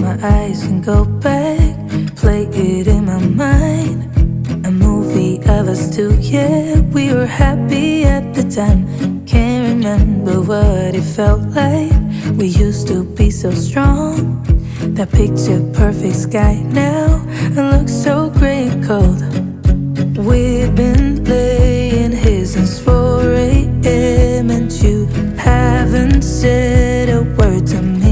my eyes and go back, play it in my mind. A movie of us two, yeah, we were happy at the time. Can't remember what it felt like. We used to be so strong. That picture perfect sky now, it looks so gray and cold. We've been laying here since 4 a.m. and you haven't said a word to me.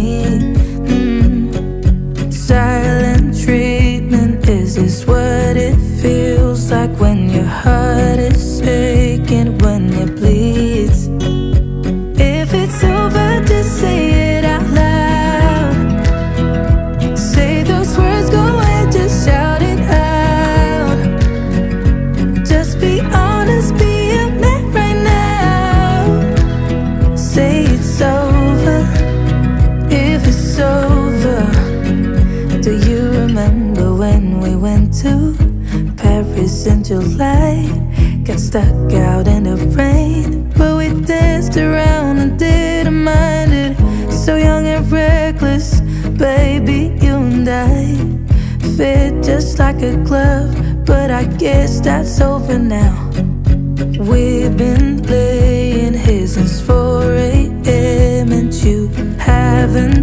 Silent treatment, is this what it feels like when your heart is aching, when it bleeds? If it's over, just say it out loud. Say those words, go ahead, just shout it out. Just be honest, be a man right now. Say it's over, if it's over. Do you remember when we went to Paris in July? Got stuck out in the rain, but we danced around and didn't mind it. So young and reckless, baby, you and I fit just like a glove, but I guess that's over now. We've been laying here since 4 a.m. and you haven't